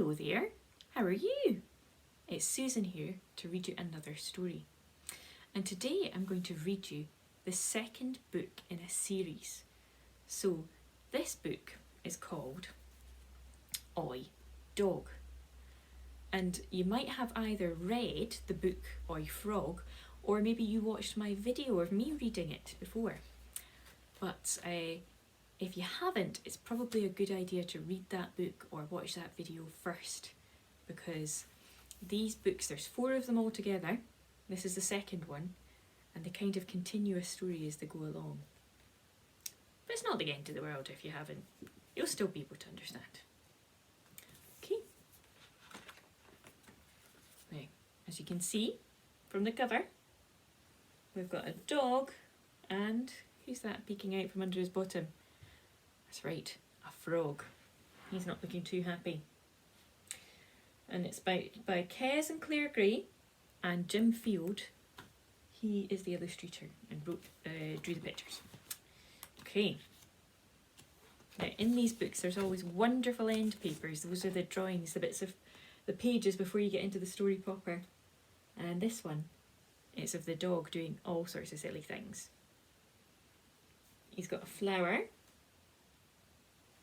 Hello there, how are you? It's Susan here to read you another story. And today I'm going to read you the second book in a series. So this book is called Oi Dog. And you might have either read the book Oi Frog, or maybe you watched my video of me reading it before. But if you haven't, it's probably a good idea to read that book or watch that video first, because these books, there's 4 of them all together. This is the second one, and they kind of continue a story as they go along. But it's not the end of the world if you haven't. You'll still be able to understand. Okay. Now, as you can see from the cover, we've got a dog, and who's that peeking out from under his bottom? That's right, a frog. He's not looking too happy. And it's by Kes and Gray and Jim Field. He is the illustrator and drew the pictures. Okay. Now in these books there's always wonderful end papers. Those are the drawings, the bits of the pages before you get into the story proper. And this one, it's of the dog doing all sorts of silly things. He's got a flower.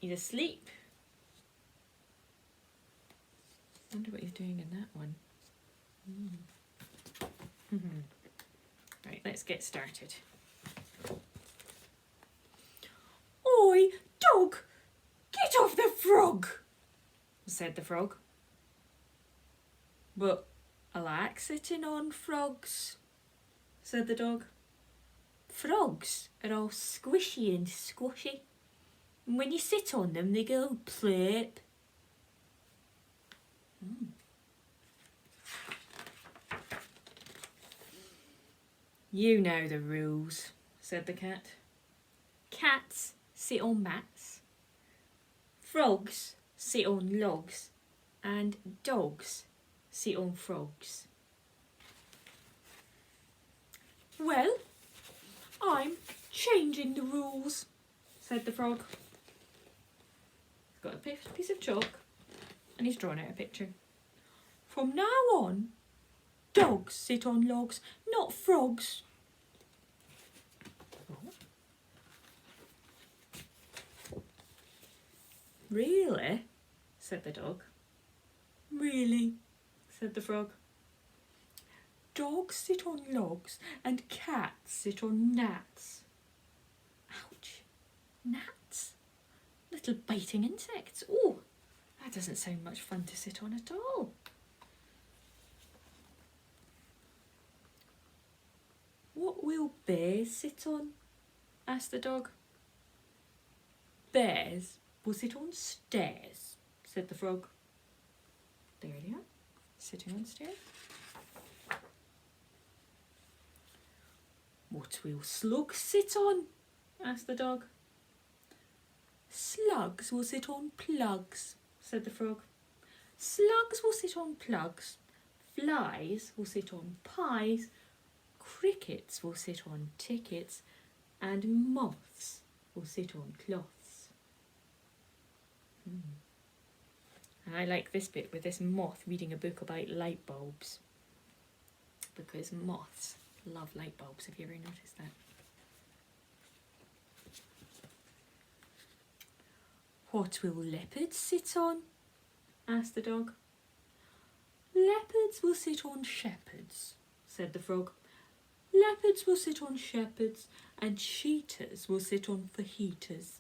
He's asleep. I wonder what he's doing in that one. Right, let's get started. Oi, dog! Get off the frog! Said the frog. But I like sitting on frogs, said the dog. Frogs are all squishy and squashy, and when you sit on them they go plop. You know the rules, said the cat. Cats sit on mats, frogs sit on logs, and dogs sit on frogs. Well, I'm changing the rules, said the frog. He's got a piece of chalk and he's drawn out a picture. From now on, dogs sit on logs, not frogs. Oh. Really? Said the dog. Really? Said the frog. Dogs sit on logs and cats sit on gnats. Ouch. Gnats? Little biting insects. Oh, that doesn't sound much fun to sit on at all. What will bears sit on? Asked the dog. Bears will sit on stairs, said the frog. There they are, sitting on stairs. What will slugs sit on? Asked the dog. Slugs will sit on plugs, said the frog. Slugs will sit on plugs. Flies will sit on pies. Crickets will sit on tickets. And moths will sit on cloths. And I like this bit with this moth reading a book about light bulbs, because moths love light bulbs. Have you ever noticed that? What will leopards sit on? Asked the dog. Leopards will sit on shepherds, said the frog. Leopards will sit on shepherds, and cheetahs will sit on fajitas.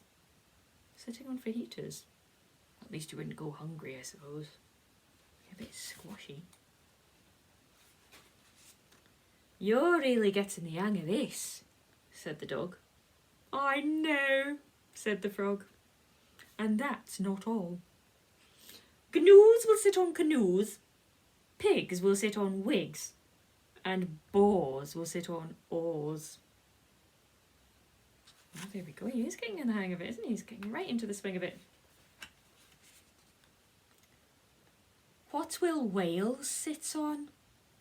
Sitting on fajitas? At least you wouldn't go hungry, I suppose. A bit squashy. You're really getting the hang of this, said the dog. I know, said the frog. And that's not all. Gnoos will sit on canoes, pigs will sit on wigs, and boars will sit on oars. Oh, there we go. He is getting in the hang of it, isn't he? He's getting right into the swing of it. What will whales sit on?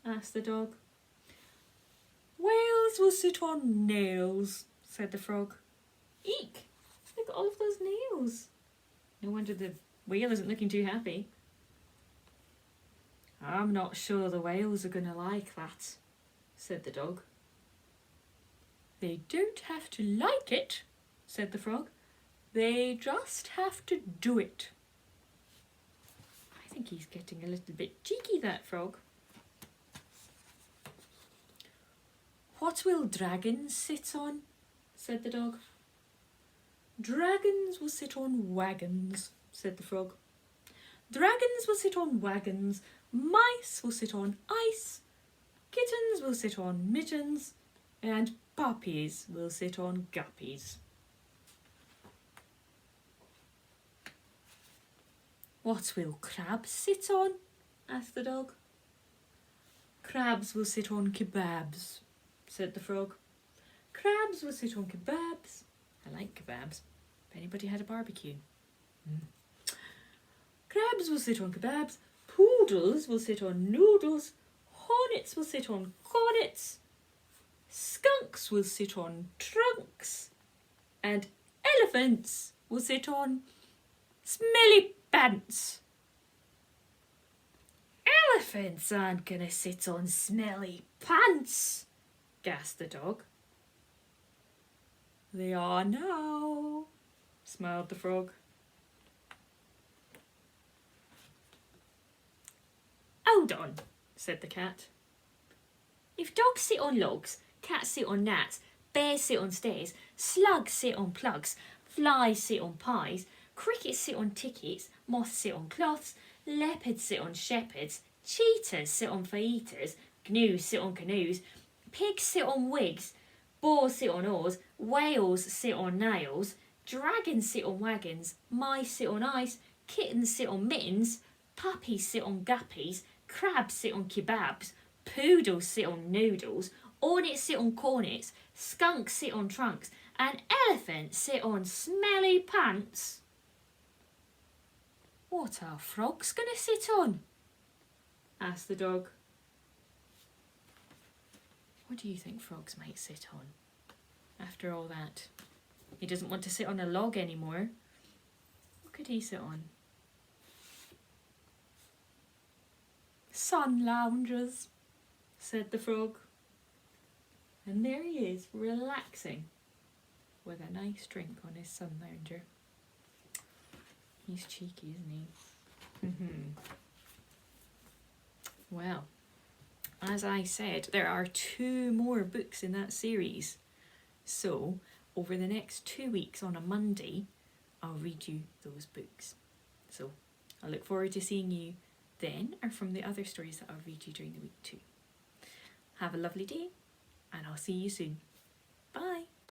Asked the dog. Whales will sit on nails, said the frog. Eek! Look at all of those nails. No wonder the whale isn't looking too happy. I'm not sure the whales are going to like that, said the dog. They don't have to like it, said the frog. They just have to do it. I think he's getting a little bit cheeky, that frog. What will dragons sit on? Said the dog. Dragons will sit on wagons, said the frog. Dragons will sit on wagons, mice will sit on ice, kittens will sit on mittens, and puppies will sit on guppies. What will crabs sit on? Asked the dog. Crabs will sit on kebabs, said the frog. Crabs will sit on kebabs. I like kebabs. If anybody had a barbecue. Crabs will sit on kebabs. Poodles will sit on noodles. Hornets will sit on cornets. Skunks will sit on trunks. And elephants will sit on smelly pants. Elephants aren't gonna sit on smelly pants, gasped the dog. They are now, smiled the frog. Hold on, said the cat. If dogs sit on logs, cats sit on gnats, bears sit on stairs, slugs sit on plugs, flies sit on pies, crickets sit on tickets, moths sit on cloths, leopards sit on shepherds, cheetahs sit on fajitas, gnus sit on canoes, pigs sit on wigs, boars sit on oars, whales sit on nails, dragons sit on wagons, mice sit on ice, kittens sit on mittens, puppies sit on guppies, crabs sit on kebabs, poodles sit on noodles, hornets sit on cornets, skunks sit on trunks, and elephants sit on smelly pants. What are frogs going to sit on? Asked the dog. What do you think frogs might sit on? After all that, he doesn't want to sit on a log anymore. What could he sit on? Sun loungers, said the frog. And there he is, relaxing, with a nice drink on his sun lounger. He's cheeky, isn't he? Well, as I said, there are 2 more books in that series. So, over the next 2 weeks on a Monday, I'll read you those books. So, I look forward to seeing you then, or from the other stories that I'll read you during the week too. Have a lovely day, and I'll see you soon. Bye.